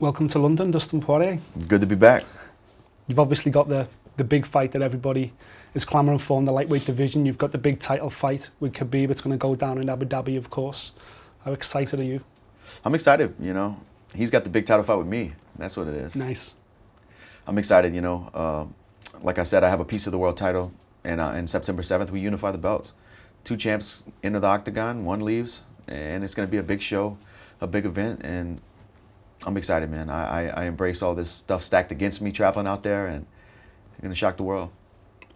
Welcome to London, Dustin Poirier. Good to be back. You've obviously got the big fight that everybody is clamouring for in the lightweight division. You've got the big title fight with Khabib. It's going to go down in Abu Dhabi, of course. How excited are you? I'm excited, He's got the big title fight with me. That's what it is. Nice. I'm excited, Like I said, I have a piece of the world title, and in September 7th, we unify the belts. 2 champs enter the octagon, 1 leaves, and it's going to be a big show, a big event, and I'm excited, man. I embrace all this stuff stacked against me traveling out there, and I'm going to shock the world.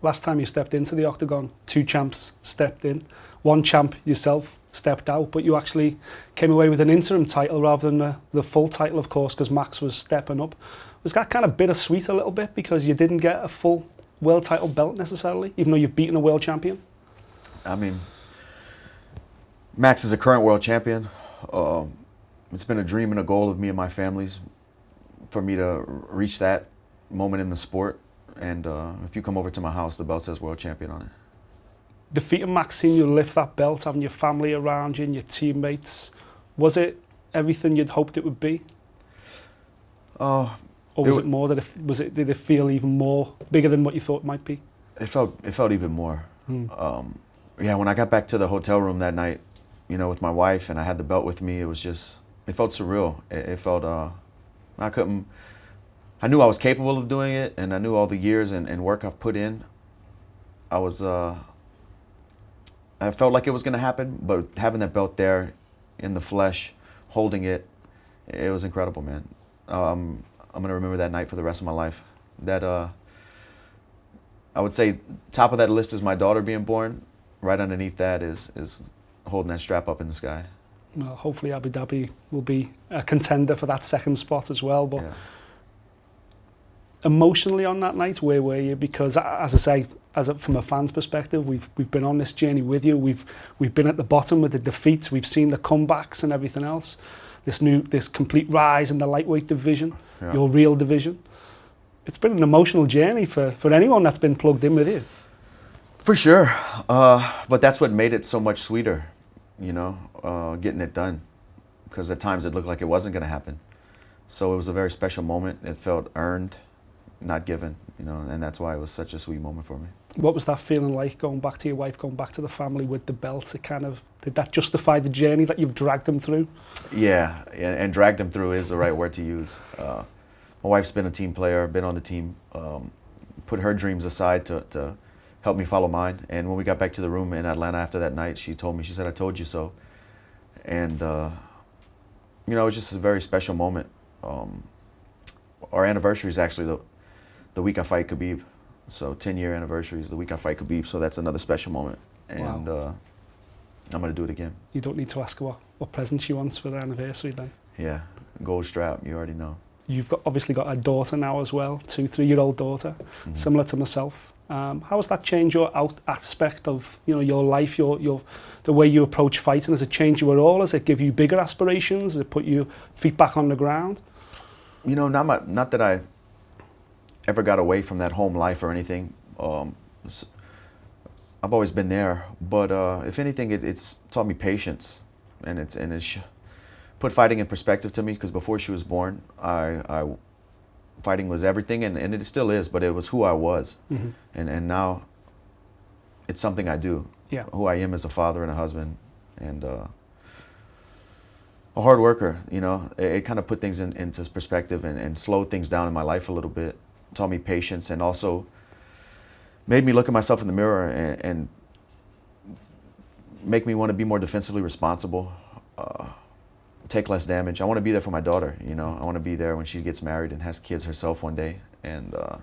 Last time you stepped into the octagon, 2 champs stepped in. 1 champ yourself stepped out, but you actually came away with an interim title rather than the full title, of course, because Max was stepping up. Was that kind of bittersweet a little bit because you didn't get a full world title belt necessarily, even though you've beaten a world champion? I mean, Max is a current world champion. It's been a dream and a goal of me and my family's for me to reach that moment in the sport. And if you come over to my house, the belt says world champion on it. Defeating Max, seeing you lift that belt, having your family around you and your teammates, was it everything you'd hoped it would be? Or was it more that did it feel even more bigger than what you thought it might be? It felt even more. Yeah, when I got back to the hotel room that night, with my wife, and I had the belt with me, it felt surreal. It felt I knew I was capable of doing it, and I knew all the years and work I've put in. I felt like it was going to happen, but having that belt there in the flesh, holding it, it was incredible, man. I'm going to remember that night for the rest of my life. That I would say top of that list is my daughter being born. Right underneath that is holding that strap up in the sky. Well, hopefully Abu Dhabi will be a contender for that second spot as well. But yeah. Emotionally on that night, where were you? Because as I say, from a fan's perspective, we've been on this journey with you. We've been at the bottom with the defeats. We've seen the comebacks and everything else. This complete rise in the lightweight division, yeah. Your real division. It's been an emotional journey for anyone that's been plugged in with you. For sure, but that's what made it so much sweeter, getting it done. Because at times it looked like it wasn't going to happen. So it was a very special moment. It felt earned, not given, and that's why it was such a sweet moment for me. What was that feeling like, going back to your wife, going back to the family with the belt? Did that justify the journey that you've dragged them through? Yeah, and dragged them through is the right word to use. My wife's been a team player, been on the team, put her dreams aside to help me follow mine. And when we got back to the room in Atlanta after that night, she said, "I told you so." And, it was just a very special moment. Our anniversary is actually the week I fight Khabib. So 10-year anniversary is the week I fight Khabib. So that's another special moment. And wow. I'm going to do it again. You don't need to ask her what present she wants for the anniversary then. Yeah, gold strap, you already know. You've obviously got a daughter now as well, 2-3-year-old daughter, similar to myself. How has that changed your aspect of your life, the way you approach fighting? Has it changed you at all? Does it give you bigger aspirations? Does it put your feet back on the ground? Not that I ever got away from that home life or anything. I've always been there, but if anything, it's taught me patience, and it's put fighting in perspective to me. Because before she was born, fighting was everything, and it still is, but it was who I was. Mm-hmm. And now it's something I do. Yeah. Who I am as a father and a husband, and a hard worker. It kind of put things into perspective and slowed things down in my life a little bit. Taught me patience, and also made me look at myself in the mirror and make me want to be more defensively responsible, take less damage. I want to be there for my daughter, I want to be there when she gets married and has kids herself one day. And I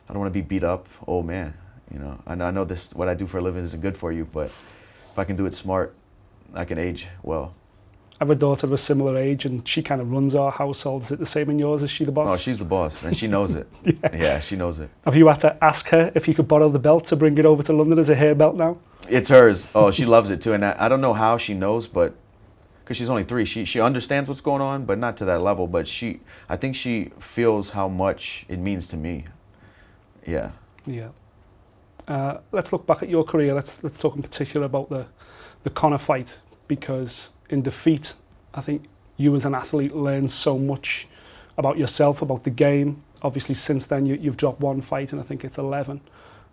don't want to be beat up old man, I know this, what I do for a living isn't good for you, but if I can do it smart, I can age well. I have a daughter of a similar age, and she kind of runs our household. Is it the same in yours? Is she the boss? No, she's the boss, and she knows it. Yeah, she knows it. Have you had to ask her if you could borrow the belt to bring it over to London as a hair belt now? It's hers. Oh, she loves it too, and I don't know how she knows, but because she's only 3, she understands what's going on, but not to that level. But I think she feels how much it means to me. Yeah. Yeah. Let's look back at your career. Let's talk in particular about the Conor fight, because in defeat, I think you as an athlete learned so much about yourself, about the game. Obviously, since then, you've dropped one fight, and I think it's 11.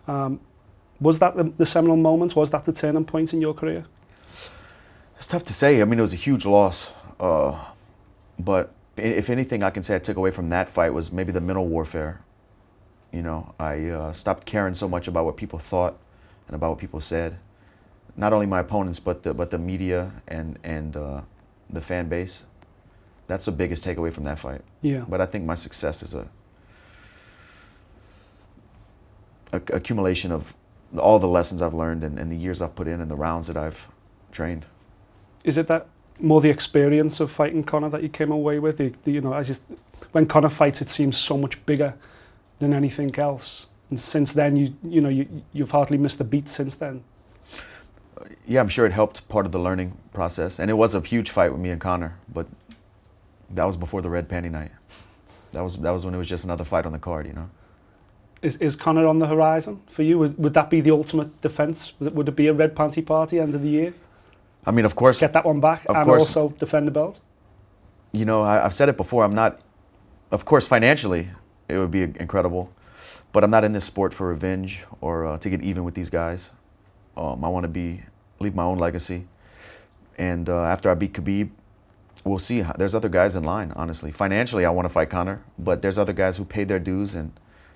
Was that the seminal moment? Was that the turning point in your career? It's tough to say. I mean, it was a huge loss. But if anything I can say I took away from that fight was maybe the mental warfare. You know, I stopped caring so much about what people thought and about what people said. Not only my opponents, but the media and the fan base. That's the biggest takeaway from that fight. Yeah. But I think my success is a accumulation of all the lessons I've learned and the years I've put in and the rounds that I've trained. Is it that more the experience of fighting Conor that you came away with? You know, when Conor fights, it seems so much bigger than anything else. And since then, you've hardly missed a beat since then. Yeah, I'm sure it helped part of the learning process. And it was a huge fight with me and Conor, but that was before the red panty night. That was when it was just another fight on the card, you know. Is Conor on the horizon for you? Would that be the ultimate defence? Would it be a red panty party end of the year? I mean, of course. Get that one back and also defend the belt? You know, I've said it before, I'm not, of course, financially, it would be incredible, but I'm not in this sport for revenge or to get even with these guys. I want to leave my own legacy. And after I beat Khabib, we'll see. There's other guys in line, honestly. Financially, I want to fight Conor, but there's other guys who paid their dues, and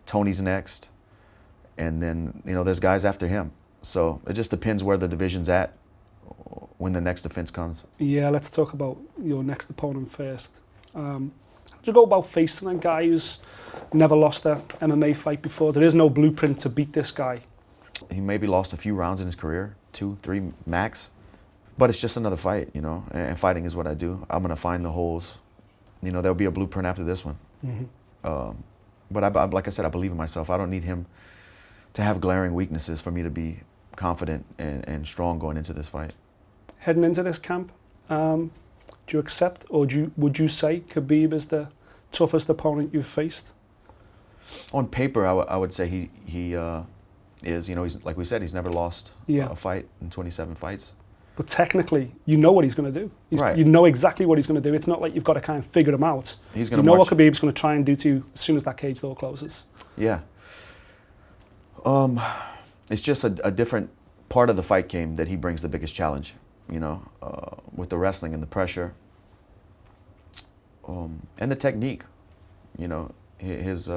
Tony's next. And then, you know, there's guys after him. So it just depends where the division's at when the next defense comes. Yeah, let's talk about your next opponent first. How do you go about facing a guy who's never lost a MMA fight before? There is no blueprint to beat this guy. He maybe lost a few rounds in his career, 2, 3 max. But it's just another fight, you know, and fighting is what I do. I'm going to find the holes. You know, there'll be a blueprint after this one. Mm-hmm. But like I said, I believe in myself. I don't need him to have glaring weaknesses for me to be confident and strong going into this fight. Heading into this camp, do you accept, or would you say Khabib is the toughest opponent you've faced? On paper, I would say he is. You know, he's, like we said, he's never lost a fight in 27 fights. But technically, you know what he's going to do. Right. You know exactly what he's going to do. It's not like you've got to kind of figure him out. He's going to know what Khabib's going to try and do to you as soon as that cage door closes. Yeah. It's just a different part of the fight game that he brings the biggest challenge, you know, with the wrestling and the pressure and the technique. You know, his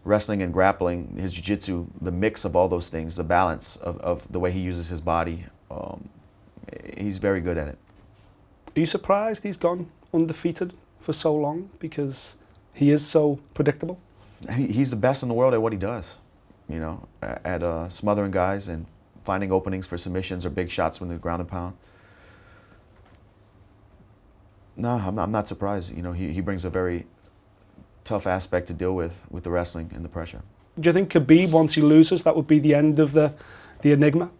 wrestling and grappling, his jiu-jitsu, the mix of all those things, the balance of the way he uses his body. He's very good at it. Are you surprised he's gone undefeated for so long because he is so predictable? He's the best in the world at what he does, you know, at smothering guys and finding openings for submissions or big shots when they ground and pound. No, I'm not surprised. You know, he brings a very tough aspect to deal with the wrestling and the pressure. Do you think Khabib, once he loses, that would be the end of the enigma?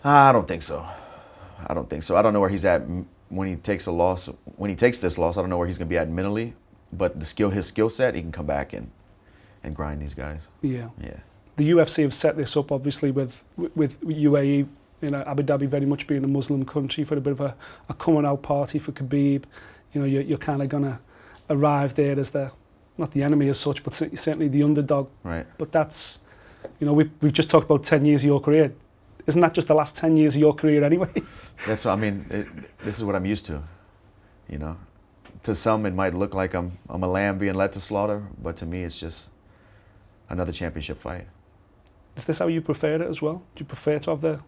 I don't think so. I don't know where he's at when he takes a loss. When he takes this loss, I don't know where he's going to be at mentally. But his skill set, he can come back and grind these guys. Yeah. Yeah. The UFC have set this up, obviously, with UAE, you know, Abu Dhabi very much being a Muslim country, for a bit of a coming out party for Khabib. You know, you're kind of going to arrive there as not the enemy as such, but certainly the underdog. Right. But that's, you know, we've just talked about 10 years of your career. Isn't that just the last 10 years of your career anyway? That's what I mean. This is what I'm used to, you know. To some, it might look like I'm a lamb being led to slaughter, but to me, it's just another championship fight. Is this how you prefer it as well? Do you prefer to have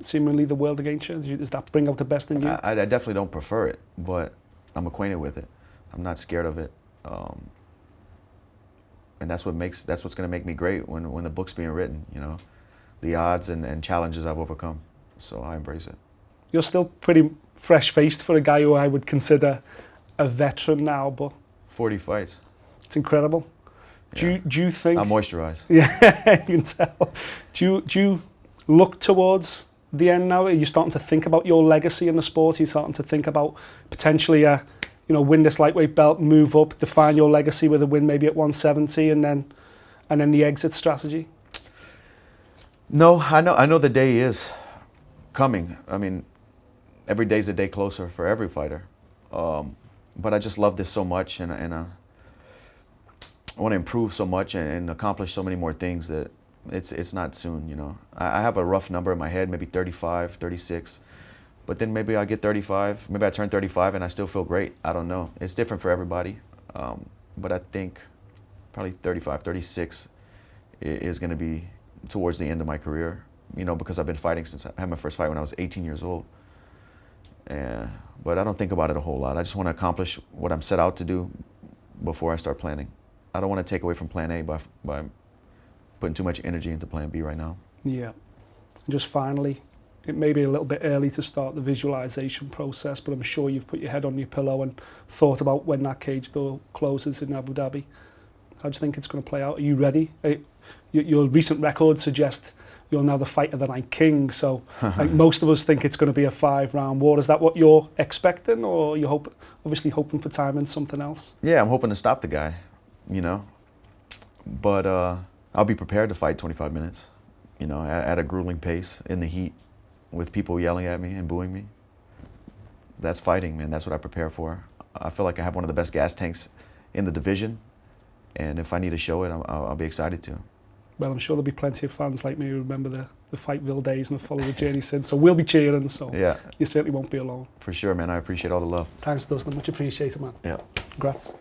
seemingly the world against you? Does that bring out the best in you? I definitely don't prefer it, but I'm acquainted with it. I'm not scared of it, and that's what's going to make me great when the book's being written. You know, the odds and challenges I've overcome. So I embrace it. You're still pretty fresh-faced for a guy who I would consider a veteran now, but 40 fights. It's incredible. Yeah. Do you think I moisturize? Yeah, you can tell. Do you look towards the end now? Are you starting to think about your legacy in the sport? Are you starting to think about potentially win this lightweight belt, move up, define your legacy with a win maybe at 170, and then the exit strategy? No, I know the day is coming. I mean, every day's a day closer for every fighter. but I just love this so much, and I want to improve so much and accomplish so many more things that it's not soon, you know. I have a rough number in my head, maybe 35, 36, but then maybe I get 35, maybe I turn 35 and I still feel great. I don't know. It's different for everybody, but I think probably 35, 36 is going to be towards the end of my career, you know, because I've been fighting since I had my first fight when I was 18 years old. But I don't think about it a whole lot. I just want to accomplish what I'm set out to do before I start planning. I don't want to take away from plan A by putting too much energy into plan B right now. Yeah. And just finally, it may be a little bit early to start the visualization process, but I'm sure you've put your head on your pillow and thought about when that cage door closes in Abu Dhabi. How do you think it's going to play out? Are you ready? Your recent record suggests you're now the fight of the night king, so like most of us think it's going to be a 5-round war. Is that what you're expecting, or you're obviously hoping for time and something else? Yeah, I'm hoping to stop the guy, you know, but I'll be prepared to fight 25 minutes, you know, at a grueling pace in the heat with people yelling at me and booing me. That's fighting, man. That's what I prepare for. I feel like I have one of the best gas tanks in the division, and if I need to show it, I'll be excited to. Well, I'm sure there'll be plenty of fans like me who remember the Fightville days and have followed the journey since, so we'll be cheering, so Yeah, you certainly won't be alone. for sure, man. I appreciate all the love. Thanks, Dustin. Much appreciated, man. Yeah. Congrats.